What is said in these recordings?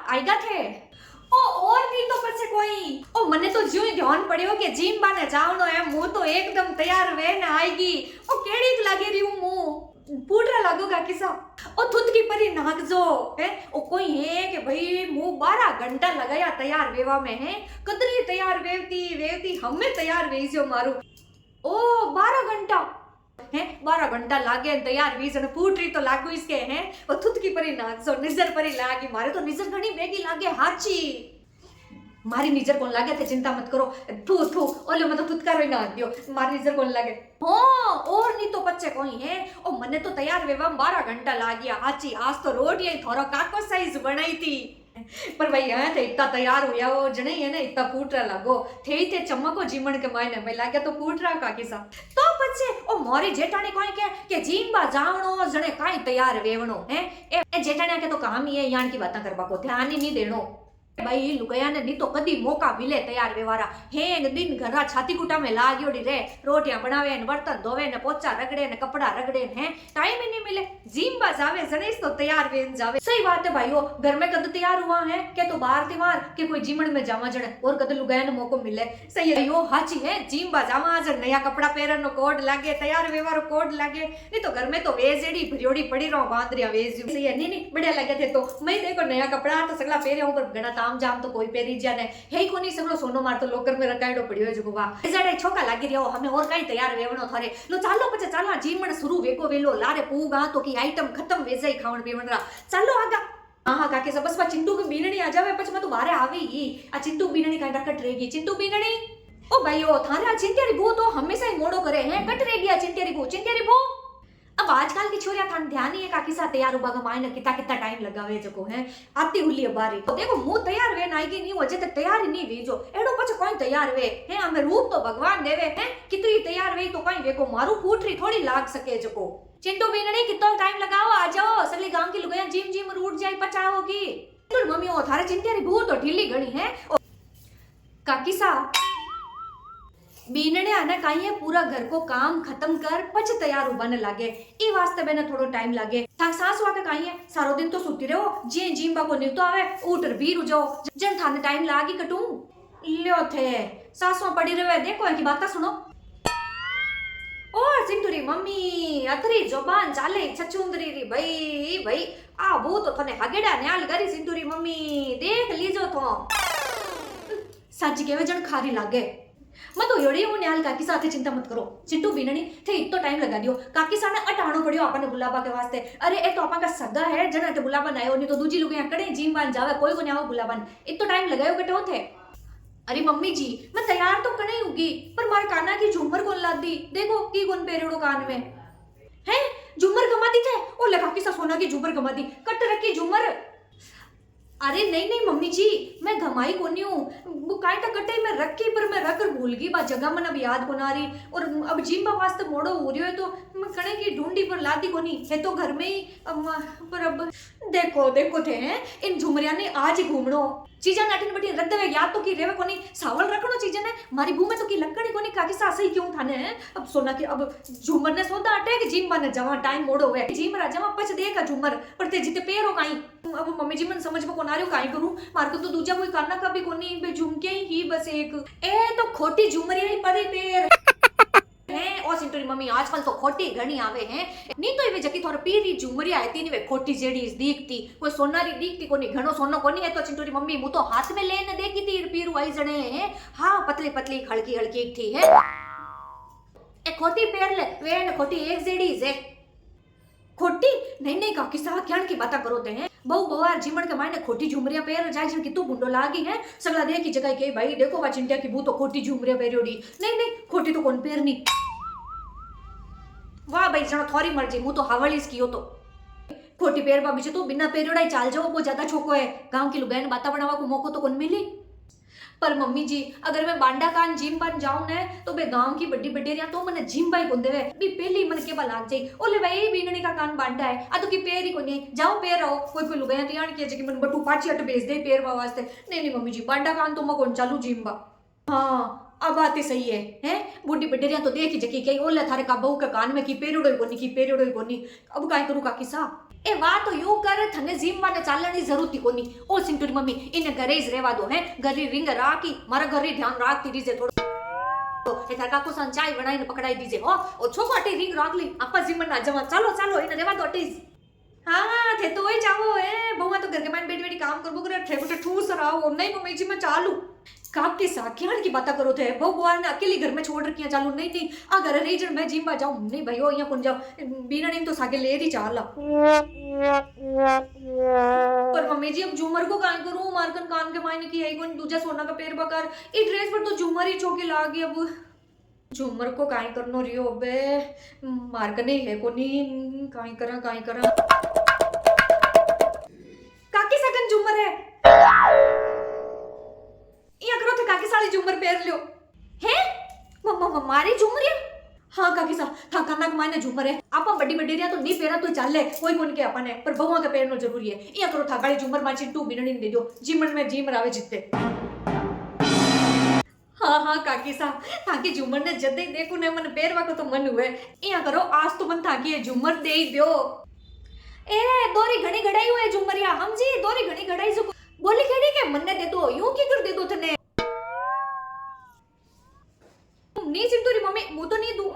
आएगा थे ओ और नहीं तो પછી કોઈ ओ મને તો જ્યું ધ્યાન પડ્યો કે જીમ બાને જાવનો એમ હું તો એકદમ તૈયાર વેને આઈગી ओ કેડીક લાગી રહ્યું હું पूरा लागोगा किसा ओ थुत की परी नागजो है ओ कोई है कि भाई मुंह 12 घंटा लगाया तैयार वेवा में है कदरी तैयार वेवती वेवती हमें तैयार वेजो मारू ओ 12 घंटा है 12 घंटा लागे तैयार वीज ने फूटरी तो लागू इसके हैं वो थुत की परी नागजो निजर परी लागी मारे तो निजर घणी बेगी लागे हाची मारी निजर कोन लागे थे चिंता मत करो थू थू ओले मत थुतकारो ना दियो मारी निजर कोन लागे हो और नहीं तो बच्चे कोई है ओ मने तो तैयार वेवा 12 घंटा लागिया हाची आज तो रोटी ही थोरो काको साइज बनाई थी पर भाई है थे इतना तैयार हुआ वो जने है ना इतना फूटरा लागो थे चमको जीमण के मायने मैं लागे तो फूटरा काकी सा तो बच्चे ओ मोरी जेठाणी कोई के जीम बा जावणो जने काई तैयार वेवणो है ए जेठाणी के तो काम ही है यान की बातें करबा को ध्यान ही नहीं देनो भाई लुगाया ने नहीं तो कदी मौका मिले तैयार व्यवहारा हेंग दिन घरा छाती कुटा में लागोड़ी रे रोटियां बनावे ने बर्तन धोवे ने पोचा रगड़े ने कपड़ा रगड़े ने टाइम ही नहीं मिले जिम बा जावे जनेस तो तैयार वेन जावे सही बात है भाईओ घर में कद तैयार हुआ है के तो बाहर त्योहार के कोई जिमण में जावा जने और कद लुगाया ने मौको मिले सही है यो हाची है जिम बा जावा ज नया कपड़ा पहरन नो कोड लागे तैयार व्यवहार कोड लागे नहीं तो घर में तो वेजेड़ी भरियोड़ी पड़ी रहो बांदरिया वेज सही है नहीं बढ़िया लगे थे तो मैं देखो नया कपड़ा तो सगला पहरे ऊपर घणा ताम जाम तो कोई पेरी जाने हे कोनी सगलो सोनो मार तो लोकर में रकायडो पड़ियो जो वा जड़े छोका लागी रियो हमें और काई तैयार वेवणो थारे लो चालो पछे चाला जीमण शुरू वेको वेलो लारे पूगा तो की आइटम खत्म वेजाई खावण पीवणरा चालो आगा हां काके सब बस चिंटू की बीनणी आ जावे पछ मैं तो बारे आवी ही आ चिंटू बीनणी का डकट रहेगी चिंटू बीनणी ओ भाईओ थारा चिंटेरी बू तो हमेशा ही मोड़ो करे हैं कट रह गया चिंटेरी बू अब आजकल की छोरिया थान ध्यान ही है काकी सा तैयार हुआ मायने कितना कितना टाइम लगावे जको है आती हुली बारी तो देखो मुंह तैयार वे नाईगी नहीं हो जे तक तैयार ही नहीं वेजो एडो पछ कोई तैयार वे है हमें रूप तो भगवान देवे है कितनी तैयार वे तो कोई वेको मारू फूटरी थोड़ी लाग सके जको चिंटू बीनणी कितो टाइम लगाओ आ जाओ सगली गांव की लुगाया जिम जिम रूट जाई पचाओगी तो मम्मी ओ थारे चिंटेरी भू तो ढीली घणी है काकी सा बीनने आना काई है पूरा घर को काम खत्म कर पछ तैयार होने लागे ई वास्ते बेने थोड़ो टाइम लागे था सास वाके काई है सारो दिन तो सुती रहो जे जिम्बा को नीतो आवे उठर बीर जाओ जन थाने टाइम लागी कटू लियो थे सासवा पड़ी रहे देखो की बात सुनो ओ सिंधुरी मम्मी अतरी जुबान चाले छचुंदरी री भाई भाई आ बो तो थने हगेड़ा न्याल गरी सिंधुरी मम्मी देख लीजो तो सच केवे जन खारी लागे मैं तो योड़ी हूं न्याल काकी साथे चिंता मत करो चिंटू बीनणी थे इतो टाइम लगा दियो काकी साने अटाणो पड़ियो आपने गुलाबा के वास्ते अरे ए तो आपा का सगा है जना ते गुलाबा नायो नहीं तो दूजी लोग यहां कड़े जीम बान जावे कोई को न्याओ गुलाबन इतो टाइम लगायो कटो थे अरे मम्मी जी मैं तैयार तो कने होगी पर मारे काना की झूमर कोन ला दी देखो की कोन पेरेड़ो कान में है झूमर गमा दी थे ओ ले काकी सा सोना की झूमर गमा दी कट रखी झूमर अरे नहीं नहीं मम्मी जी मैं घमाई कोनी हूँ वो कांटा कटे मैं रखी पर मैं रख कर भूल गई बा जगह मन अब याद को ना रही और अब जिम्बा वास्ते मोड़ो हो रही है तो मैं कणे की ढूंढी पर लाती कोनी है तो घर में ही पर अब देखो देखो थे हैं इन झुमरिया ने आज ही घूमनो चीजा नाटिन बटी रद्द वे याद तो की रेवे कोनी सावल रखनो चीजा ने मारी भू में तो की लकड़ी कोनी काकी सास ही क्यों थाने हैं अब सोना की अब झूमर ने सोदा अटे कि जिम बने जवा टाइम मोड़ो हुए जिम रा जवा पछ देगा झूमर पर ते जिते पेरो काई अब मम्मी जी मन समझ में कोना रही काई करूं मार को तो दूजा कोई करना कभी कोनी बे झुमके ही बस एक ए तो खोटी झुमरिया ही परी पेर हैं ओ सिंटरी मम्मी आजकल तो खोटी घणी आवे हैं नहीं तो इवे जकी थोड़ा पीरी झुमरिया आती नहीं वे खोटी जेडी दीखती कोई सोनारी दीखती कोनी घणो सोनो कोनी है तो चिंटूरी मम्मी मु तो हाथ में लेने देखी थी पीरू आई जने हैं हां पतली पतली हल्की हल्की थी है ए खोटी पेर ले वेन खोटी एक जेडी है खोटी नहीं नहीं काकी सा क्या की बात करो ते हैं बहु बहुआर जीमण के मायने खोटी झुमरिया पेर जाय जन कितु बुंडो लागी है सगला देखी जगह के भाई देखो वा चिंटिया की बू तो खोटी झुमरिया पेरियोडी नहीं नहीं खोटी तो कोन पेरनी वाह भाई जनो थोड़ी मर्जी मु तो हवलीस कियो तो खोटी पेरबा बीजे तो बिना पेरियोड़ा ही चाल जाओ वो ज्यादा छोको है गांव की लुगाई ने बाता बनावा को मौको तो कोन मिली पर मम्मी जी अगर मैं बांडा कान जिम पर जाऊं ने तो बे गांव की बड़ी बडेरिया तो मने जिम बाई कोन देवे बी पहली मन के बा लाग जाई ओले भाई बीनणी का कान बांडा है आ तो की पेरी कोनी जाओ पेर आओ कोई कोई लुगाई रियाण के जे कि मन बटू पाछी हट भेज दे पेरवा वास्ते नहीं नहीं मम्मी जी बांडा कान तो म कोन चालू जिम बा हां अब बात सही है हैं बूढ़ी बडेरिया तो देखी जकी कई ओले थारे का बहू के कान में की पेरियोड़ो कोनी की पेरियोड़ो कोनी अब काई करू काकी सा એ વાત તો યું કરે થને જીમ વાને ચાલવાની જરૂરતી કોની ઓ સિંટુરી મમ્મી ઇને ઘરે જ રહેવા દો હે ઘરે રીંગ રાખી મારા ઘરે ધ્યાન રાખતી રીજે થોડો એ તાર કાકુ સાન ચાય બનાવીને પકડાઈ દીજે હો ઓ છોકો અટી રીંગ રાખ લી આપા જીમ ના જવા ચાલો ચાલો એને રહેવા દો અટી हाँ थे तो वही जाओ है बहुआ तो घर के बैठ बैठी काम करबो करे ठे बटे ठूस रहो नहीं मम्मी जी मैं चालू काप के साखियान की बात करो थे भगवान ने अकेली घर में छोड़ रखी है चालू नहीं नहीं आ घर रही जन मैं जिम में जाऊं नहीं भाई ओ यहां कौन जाओ बिना नहीं तो सागे ले ही चाला पर मम्मी जी अब झूमर को कान करूं मारकन कान के मायने की है कौन दूजा सोना का पैर बकर ई ड्रेस पर तो झूमर ही चौके लागी अब झूमर को काई करनो रियो बे मारकने है कोनी काई करा काकी सगन झूमर है या करो थे काकी साली झूमर पहन लियो हैं मम्मा मारी झूमर है हाँ काकी सा था खाना के मायने झूमर है आपा बड़ी बडेरिया तो नहीं पहना तो चल ले कोई कोन के अपन है पर भगवा के पहननो जरूरी है या करो था गाड़ी झूमर माची टू बिनणी दे दो जीमन में जीम रावे जितते हाँ हाँ काकी सा ताकि झूमर ने जदे देखो ने मन पैरवा को तो मन हुए या करो आज तो मन ताकि ये झूमर दे ही दो ए दोरी घणी घड़ाई हुए झूमरिया हम जी दोरी घणी घड़ाई जो बोली खेड़ी के मन ने दे दो यूं की कर दे दो तने नहीं सिंटूरी मम्मी वो तो नहीं दूं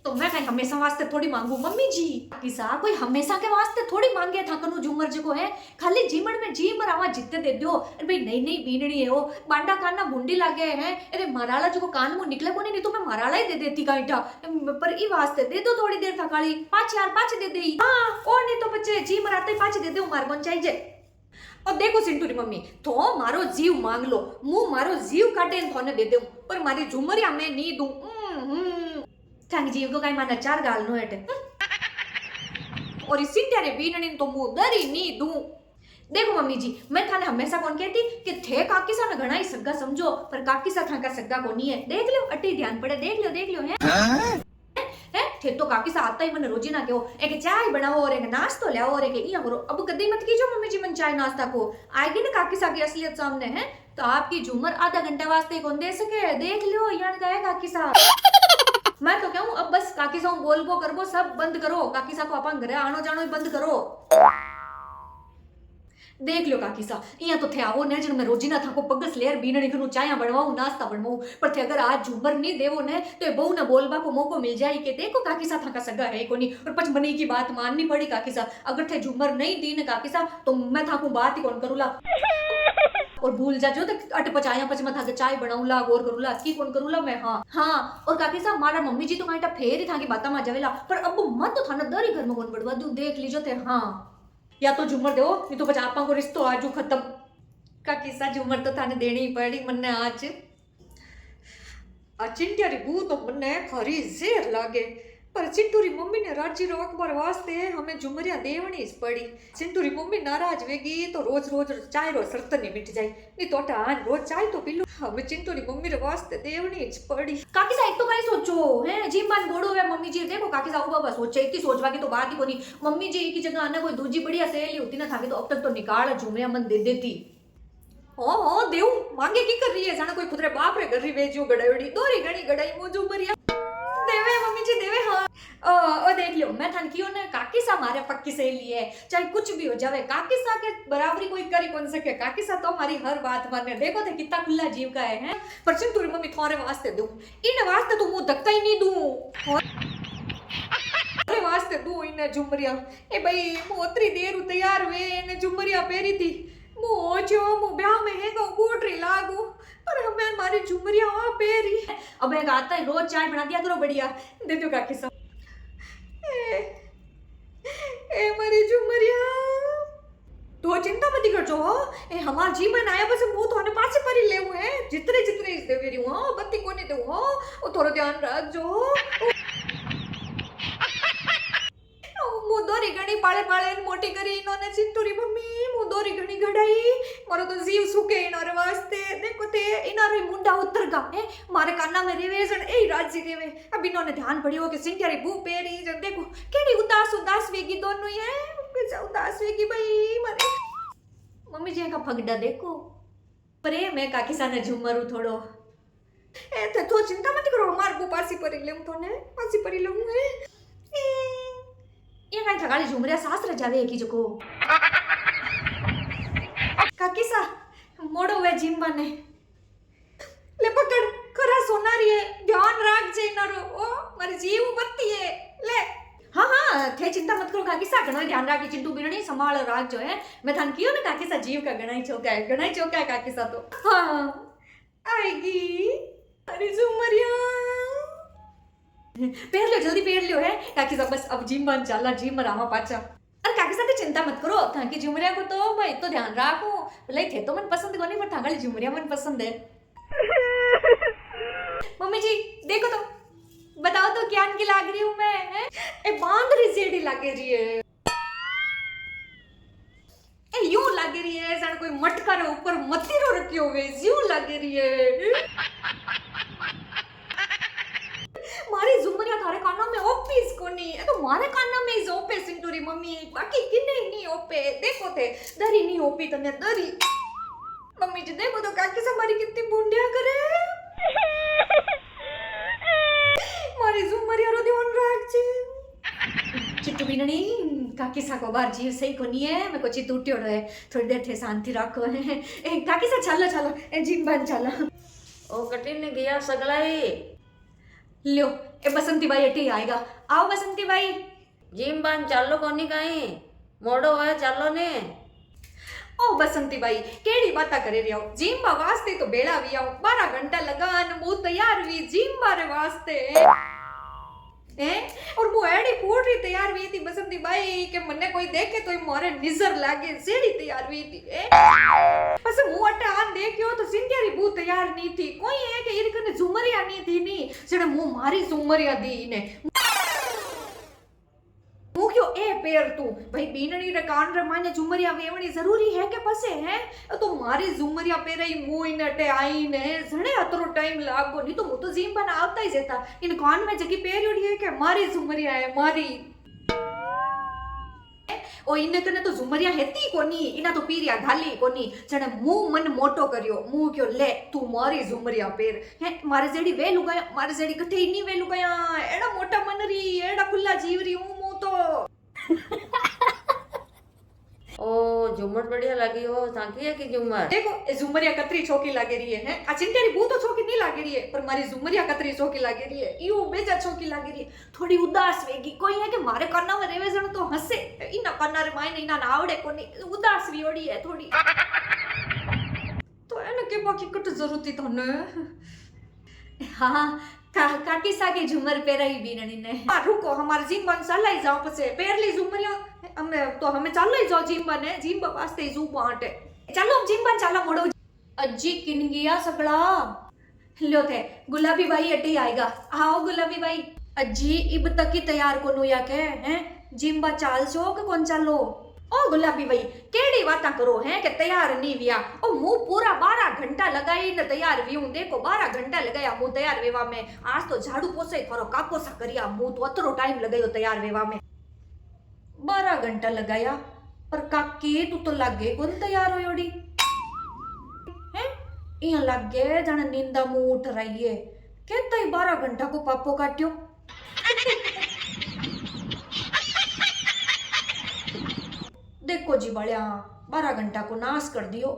तो मैं कहीं हमेशा वास्ते थोड़ी मांगू मम्मी जी किसा कोई हमेशा के वास्ते थोड़ी मांगे था कनु झूमर जो है खाली जीमड़ में जीमर आवाज जितने दे दो अरे भाई नई नई बीनड़ी है वो बांडा कान ना भूंडी लागे हैं अरे माराला जो कान मुंह निकले को नहीं तो मैं माराला ही दे देती काइटा पर ई वास्ते दे दो थोड़ी देर था काली पांच यार पांच दे दे हां और नहीं तो बच्चे जीमर आते ही पांच दे दो मार कौन चाहिए और देखो सिंटूरी मम्मी तो मारो जीव मांग लो मुंह मारो जीव काटे थोने दे दूं पर मारी झूमरिया मैं नहीं दूं थांग जीव को काई माना चार गाल नो एटे और इसी त्यारे बीनणी तो मुंह दरी नहीं दूं देखो मम्मी जी मैं थाने हमेशा कौन कहती कि थे काकी सा ना घणा ही सग्गा समझो पर काकी सा था का सग्गा कोनी है देख लो अटी ध्यान पड़े देख लो हैं थे तो काकी सा आता ही मन रोजी ना कहो एक चाय बनाओ और एक नाश्तो ले और एक इया करो अब कदी मत कीजो मम्मी जी मन चाय नाश्ता को आएगी ना काकी सा की असलियत सामने है तो आपकी झूमर आधा घंटे वास्ते कौन दे सके देख लो यान गए काकी सा मैं तो कहूं अब बस काकी सा बोलबो करबो सब बंद करो काकी सा को अपन घरे आनो जानो ही बंद करो देख लो काकी सा इया तो थे आवो ने जन मैं रोजी ना था को पगस लेर बीनणी कनु चाया बनवाऊं नाश्ता बनवाऊं पर थे अगर आज झूमर नहीं देवो ने तो ये बहु ने बोलबा को मौको मिल जाए कि देखो काकी सा था का सगा है कोनी और पच मनी की बात माननी पड़ी काकी सा अगर थे झूमर नहीं दी ने काकी सा तो मैं था को बात ही कौन करूला और भूल जा जो तो अट पचाया पच मैं था के चाय बनाऊला गौर करूला की कौन करूला मैं हां और काकी सा मारा मम्मी जी तो काईटा फेर ही था की बाता मा जावेला पर अब मन तो थाना दर ही घर में कौन बढ़वा दूं देख लीजो थे हां या तो झूमर दो नहीं तो बचा आपा को रिश्तो आजू खत्म का किस्सा झूमर तो थाने देनी ही पड़ी मन्ने आज चिंटिया री बू तो मन्ने खरी जेर लागे पर चिंटूरी मम्मी ने राजी रो अकबर वास्ते हमें झुमरिया देवनी ज पड़ी चिंटूरी मम्मी नाराज वेगी तो रोज रोज चाय रो शर्त नहीं मिट जाए नहीं तो आज रोज चाय तो पी लो हमें चिंटूरी मम्मी रे वास्ते देवनी ज पड़ी काकी सा एक तो काई सोचो है जीमान गोड़ो है मम्मी जी देखो काकी सा बाबा सोचे इतनी सोचवा की तो बात ही कोनी मम्मी जी की जगह आना कोई दूजी बढ़िया सहेली होती ना था तो अब तक तो निकाल झुमरिया मन दे देती ओ देव मांगे की कर रही है जाना कोई खुदरे बाप रे गरी वेजो गड़ायोड़ी दोरी गणी गड़ाई मोजू मरिया देवे मम्मी जी देवे हाँ ओ देख लो मैं थान कियो ने काकी सा मारे पक्की सहेली है चाहे कुछ भी हो जावे काकी सा के बराबरी कोई करी कौन सके काकी सा तो हमारी हर बात माने देखो थे कितना खुला जीव का है पर चिंटूरी मम्मी थोड़े वास्ते दूं इन वास्ते तो मुंह धक्का ही नहीं दूं थोड़े वास्ते दूं इन झुमरिया ए भाई मोतरी देर तैयार वे ने झुमरिया पहरी थी मोचो मु ब्याह में है गो गोटरी लागू पर हमें हमारी झुमरिया वहां पेरी अब एक आता है रोज चाय बना दिया करो बढ़िया दे दो काकी सा ए मारी झुमरिया तो चिंता मत कर जो ए हमार जीवन आया बस मुंह तो हने पासे पर ही ले हुए जितने जितने इस दे रही हूं बत्ती कोने दे हो ओ थोड़ा ध्यान रख जो मुदोरी घणी पाळे पाळे मोटी करी इन्होंने चिंटूरी मम्मी मुदोरी घणी घड़ाई मारो तो जीव सुके इनोरे वास्ते देखो ते इनारे मुंडा उतर गा है मारे काना में रेवे जन ए राजी रेवे अब इन्होंने ध्यान पड़ियो कि सिंटियारी बू पेरी जन देखो केडी उदास उदास वेगी दोनों ही है बेचा उदास वेगी भाई मारे मम्मी जी का फगड़ा देखो प्रेम है काकी साने झुमरू थोड़ो ए तो चिंता मत करो मार बू पासी परी लेऊ तोने पासी परी लेऊ है ये काई थगाड़ी झुमरिया सासरे जावे की जको काकी सा मोड़ो वे जिम बने ले पकड़ खरा सोनारी है ध्यान राख जे नरो ओ मारी जीव बत्ती है ले हाँ हाँ थे चिंता मत करो काकी सा घणो ध्यान राखी चिंटू बीरणी संभाल राख जो है मैं थान कियो ने काकी सा जीव का घणाई चौका है काकी सा तो हाँ आएगी अरे झुमरिया पहन लो जल्दी पहन लो है काकी सा बस अब जिम बन चला जिम रामा पाचा अरे काकी सा चिंता मत करो थाकी झुमरिया को तो भाई तो ध्यान राखो भले थे तो मन पसंद कोनी पर थांगली झुमरिया मन पसंद है मम्मी जी देखो तो बताओ तो क्या की लाग रही हूँ मैं है? ए बांदरी जेडी लागे रही है ए यूं लागे रही है जाने कोई मटका रे ऊपर मतीरो रखियो हुए यूं लागे रही है मारी झुमरिया थारे काना में ओपीस कोनी ए तो मारे काना में इज ओपे सिंटूरी मम्मी बाकी किने नहीं ओपे देखो थे दरी नहीं ओपी तने दरी मम्मी जी देखो तो काकी से मारी कितनी बूंदिया करे मारी झुमरिया रो ध्यान राख जे चिट्टू बीनणी काकी सा को बार जीव सही कोनी है मैं को चित्त उठ्यो है थोड़ी देर थे शांति रखो है ए काकी सा चलो चलो ए जिम बन चलो ओ कटिन ने गया सगलाई ल्यो ए बसंती बाई एटी आएगा आओ बसंती बाई जिम बन चालो कोनी काई मोड़ो है चालो ने ओ बसंती बाई केड़ी बाता करे रही हो जिम बा वास्ते तो बेड़ा भी आओ 12 घंटा लगान मु तैयार हुई जिम बारे वास्ते हैं और वो एडी पूरी तैयार हुई थी बसंती बाई के मने कोई देखे तो मोरे निजर लागे सेड़ी तैयार हुई थी बस मु अटे आन देखियो तो सिंधियारी बू तैयार नहीं थी कोई है के इर कने झुमरिया नहीं थी नी जने मु मारी झुमरिया दी ने मु क्यों ए पेर तू भाई बीनणी रे कान रे माने झुमरिया वेवणी जरूरी है के पसे है तो मारी झुमरिया पेरई मु इन अटे आई ने जणे अतरो टाइम लागो नहीं तो मु तो जिम बना आवता ही जेता इन कान में जगी पेरियोडी है के मारी झुमरिया है मारी ओ इन कने तो झुमरिया हेती कोनी इना तो पीरिया घाली कोनी जणे मु मन मोटो करियो मु क्यों ले तू मारी झुमरिया पेर है मारे जेडी वे लुगाया मारे जेडी कठे इनी वे लुगाया एड़ा मोटा मनरी एड़ा खुला जीवरी हूं मु तो ओ झुमर बढ़िया लगी हो ताकी है की झुमर देखो ए झुमरिया कतरी छोकी लागे रही है आ चिंटेरी बू तो छोकी नहीं लागे रही है पर मारी झुमरिया कतरी छोकी लागे रही है यू बेजा छोकी लागे रही है थोड़ी उदास वेगी कोई है के मारे कन्ना में रेवे जण तो हसे इना कन्ना रे मायने इना आवड़े कोनी उदास भी ओडी है थोड़ी तो एने के बाकी कट जरूरत थी तने हां काकी सा के झुमर पेराई बीनणी ने रुको हमार जिम बन चलाई जाओ पसे पेर ली झुमरिया हमें चल ही जाओ जिम बने जिम वास्ते जू बाटे चलो जिम बन चला मोड़ो अज्जी किन गया सगड़ा लो थे गुलाबी भाई अटी आएगा आओ गुलाबी भाई अज्जी इब तक ही तैयार कोनु या के हैं जिम बा चाल छो के कौन चलो ओ गुलाबी भाई केड़ी बाता करो हैं के तैयार नहीं विया ओ मु पूरा 12 घंटा लगाई न तैयार वियूं देखो 12 घंटा लगाया मु तैयार वेवा में आज तो झाड़ू पोसे करो काको सा करिया मु तो अतरो टाइम लगायो तैयार वेवा में 12 घंटा लगाया पर काके तू तो लागे कौन तैयार होयोडी हैं इया लागे जण नींदा मु उठ रही है केतई 12 घंटा को पापो काट्यो देखो जी बड़िया 12 घंटा को नाश कर दियो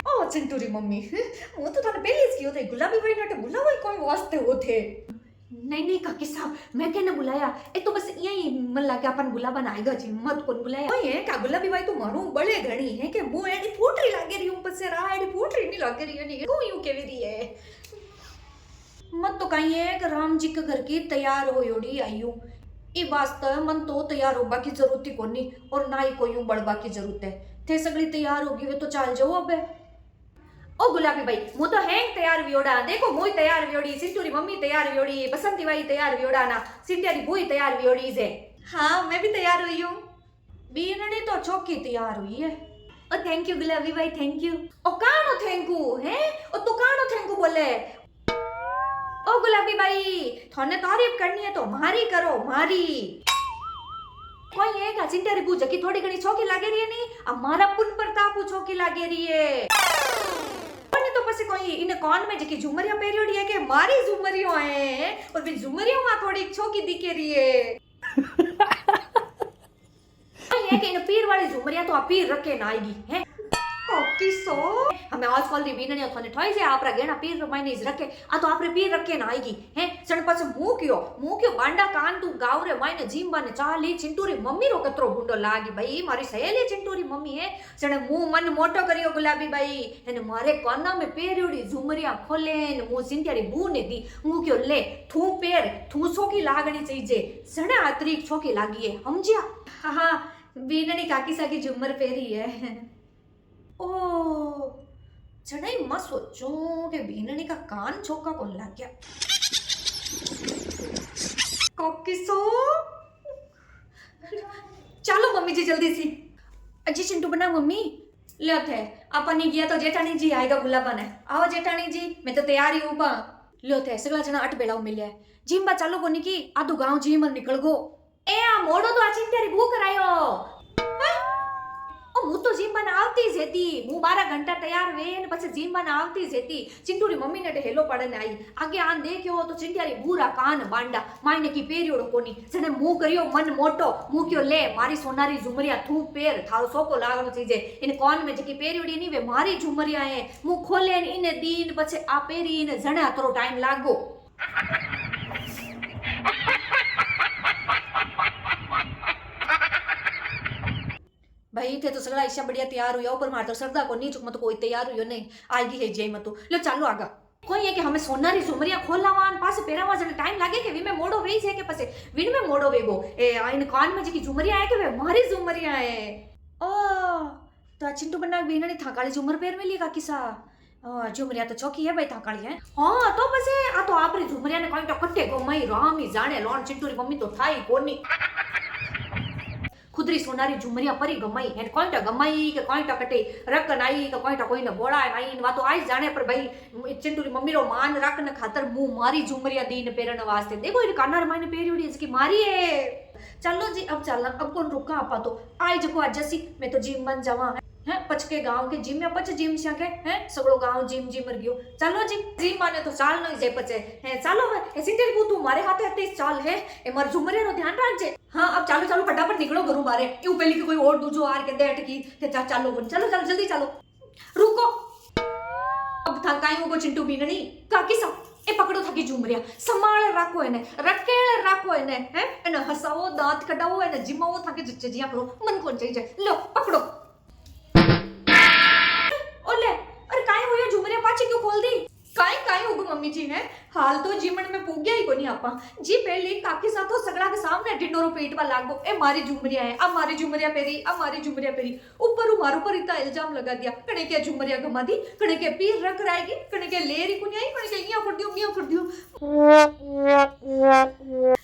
ओ चिंटूरी मम्मी वो तो थाने पहले इसकी होते गुलाबी भाई ने बुलावा कोई वास्ते होते नहीं काकी साहब मैं कहने बुलाया ए तो बस यही मन लागे अपन बुलावा ना आएगा जी मत कौन बुलाया ओए है का गुलाबी भाई तो मारू बड़े घणी है के वो एडी फूटरी लागे रही हूं पसे रा एडी फूटरी नहीं लागे रही नहीं को यूं केवी रही है मत तो कहीं है कि राम जी के घर की तैयार हो योड़ी आयु ई वास्ते मन तो तैयार होबा की जरूरत ही कोनी और ना ही कोई बढ़बा की जरूरत है थे सगली तैयार होगी वे तो चल जाओ अब ओ गुलाबी भाई मु तो हैंग तैयार वियोड़ा देखो मोई तैयार वियोड़ी सिंटूरी मम्मी तैयार वियोड़ी बसंती भाई तैयार वियोड़ा ना सिंटियारी बुई तैयार वियोड़ी से हाँ मैं भी तैयार हुई हूँ बीनड़ी तो चौकी तैयार हुई है ओ थैंक यू गुलाबी भाई थैंक यू ओ कानो थैंक यू है ओ तू कानो थैंक यू बोले ओ गुलाबी भाई थाने तारीफ करनी है तो मारी करो मारी कोई है का चिंटेरी बू जकी थोड़ी घणी चौकी लागे रही है नी अब मारा पुन प्रताप चौकी लागे रही है तो बस कोई इन कान में जेकी झुमरिया पेरियोडी है के मारी झुमरियो है और भी झुमरियो में थोड़ी छोकी दिखे रही है ये के इन पीर वाली झुमरिया तो आ पीर रखे ना आएगी हैं कोकी सो हमें आजकल दी बीनने थने ठोई जे आपरा गेना पीर मायने इज रखे आ तो आपरे पीर रखे ना आएगी हैं सण पास मुंह क्यों बांडा कान तू गाव रे मायने जींबा ने चाली चिंटूरी मम्मी रो कतरो गुंडो लागी भाई मारी सहेली चिंटूरी मम्मी है सण मुंह मन मोटो करियो गुलाबी भाई एने मारे काना में पेरियोडी झुमरिया खोले ने मुंह सिंत्यारी बू ने दी मुंह क्यों ले थू पेर थू सोकी लागणी चाहिए सण आतरीक छोकी लागी है समझिया हां बीननी काकी साकी झुमर पेरी है ओ जड़ाई मत सोचो कि बीननी का कान छोका कौन लग गया कोकिसो चलो मम्मी जी जल्दी सी अजी चिंटू बना मम्मी ले थे अपन गया तो जेठानी जी आएगा गुलाबन है आओ जेठानी जी मैं तो तैयार ही हूँ बा लो थे सगला जना अट बेलाव मिले जिम बा चालो कोनी की आधो गांव जी मन निकल गो ए आ मोड़ो तो आचिन तेरी भूख करायो હું તો જીમબાને આવતી જ હતી હું 12 ઘંટા તૈયાર વેન પછી જીમબાને આવતી જ હતી ચિંટુરી મમ્મીને હેલો પાડને આવી આગે આન દેખ્યો તો ચિંટિયારી બૂરા કાન બાંડા માયને કી પેરિયોડો કોની જને મું કર્યો મન મોટો મું ક્યો લે મારી સોનારી ઝુમરિયા થૂ પેર થારો સોકો લાગણો થઈજે એને કોન મે જેકી પેરિયોડી ની વે મારી ઝુમરિયા હે મું ખોલે ને ઇને દીન પછી આ પેરી ને જણે તરો ટાઈમ લાગો भाई थे तो सगला ईशा बढ़िया तैयार हुआ ऊपर मार तो सरदा को नीच मत कोई तैयार हुई नहीं आएगी है जय मत लो चालो आगा कोई है कि हमें सोनारी झुमरिया खोलावान पास पेरावा जने टाइम लागे के वी में मोड़ो वेई है के पसे विन में मोड़ो वेगो ए आइन कान में जी झुमरिया है के वे मारी झुमरिया है ओ तो आ चिंटू बन्ना बीननी थाकाली झुमर पेर में ली काकी सा झुमरिया तो चौकी है भाई थाकाली है हां तो बस आ तो आपरी झुमरिया ने कोई तो कट्टे गमई रामी जाने लोन चिंटूरी मम्मी तो थाई कोनी खुदरी सोनारी झुमरिया परी गमाई है कोई तो गमाई के कोई तो कटे रक नाई के कोई तो कोई ने बोड़ा नाई वा तो आई जाने पर भाई चिंटूरी मम्मी रो मान रख न खातर मुंह मारी झुमरिया दीन पेरन वास्ते देखो इन कानार माने पेरियोडी इसकी मारी है चलो जी अब चलना अब कौन रुका आपा तो आई जको आज जसी मैं तो जिम बन जावा है पचके गांव के जिम में पच जिम सके हैं सगळो गांव जिम जिम मर गयो चलो जी जिम माने तो चाल नहीं जे पचे है चलो ए सिंटर को तू मारे हाथे हते चाल है ए मर झुमरे रो ध्यान रखजे हां अब चालो चालो फटाफट निकलो घरों बारे यू पहले की कोई और दूजो आर के देट की ते चालो चलो चलो जल्दी चलो रुको अब था काई को चिंटू बीननी काकी सा ए पकड़ो थाकी झुमरिया संभाल राखो एने रखेल राखो एने हैं एने हसाओ दांत कटाओ एने जिमाओ थाके जिया करो मन कोन चाहिए लो पकड़ो ओले अरे काई होयो झुमरिया पाछे क्यों खोल दी काई होगो मम्मी जी है हाल तो जीवन में पूग्या ही कोनी आपा जी पहले काकी सा तो सगड़ा के सामने ढिंडोरो पेट पा लागो ए मारी झुमरिया है अब मारी झुमरिया पेरी ऊपर मारो पर इतना इल्जाम लगा दिया कने के झुमरिया गमा दी कने के पीर रख राएगी कने के लेरी कुनियाई कने के इया कर दियो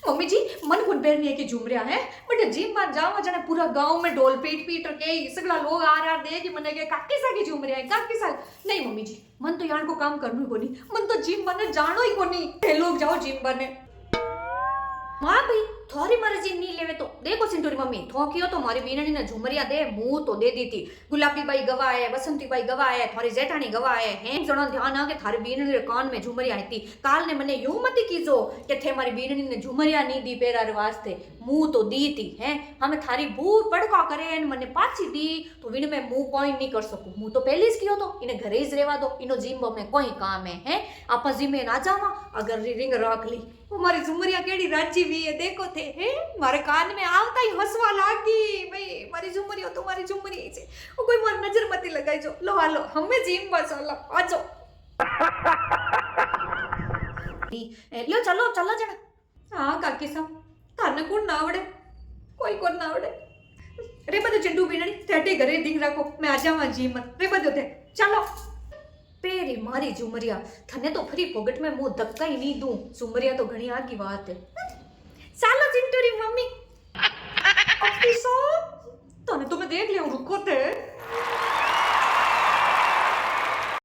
मम्मी जी मन खुद बेरनी है कि झुमरिया है बट जिम मान जावा जने पूरा गांव में ढोल पीट के सगड़ा लोग आ दे कि मने के काकी सा की झुमरिया है काकी सा नहीं मम्मी जी मन तो यान को काम करनु कोनी मन तो जिम बने जानो ही कोनी ए लोग जाओ जिम बने मां भाई थोड़ी मर्जी नहीं लेवे तो देखो सिंटूरी मम्मी थोकियो तो मारी बीननी ने झुमरिया दे मुंह तो दे दी थी गुलाबी बाई गवाए बसंती बाई गवाए थारी जेठानी गवाए हैं जणो ध्यान आ के थारी बीननी रे कान में झुमरिया आई थी काल ने मने यूं मत कीजो के थे मारी बीननी ने झुमरिया नहीं दी पेरा वास्ते मुंह तो दी थी हैं हमें थारी बू पड़का करे मने पाछी दी तो विन में मुंह कोई नहीं कर सकूं मुंह तो पहले ही कियो तो इने घरे ही रेवा दो इनो जिम में कोई काम है हैं आपा जिम में ना जावा अगर रिंग रख ली मारी झुमरिया केड़ी राजी भी है देखो थे हैं मारे कान में आवता ही हंसवा लागी भाई मारी झुमरिया तो मारी झुमरिया छे ओ कोई मार नजर मत लगाई जो लो हालो हमें जिम बस लो आजो लो चलो चलो जना हां काकी सा थाने कोण ना आवड़े कोई कोण ना आवड़े रे बदे चिंटू बीननी तेटे घरे दिन रखो मैं आ जावा जिम रे बदे थे चलो पेरी मारी झुमरिया थने तो फरी पोगट में मुंह धक्का ही नहीं दूं झुमरिया तो घणी आगी बात है चालो चिंटूरी मम्मी ऑफिसो तने तो मैं देख लिया रुको थे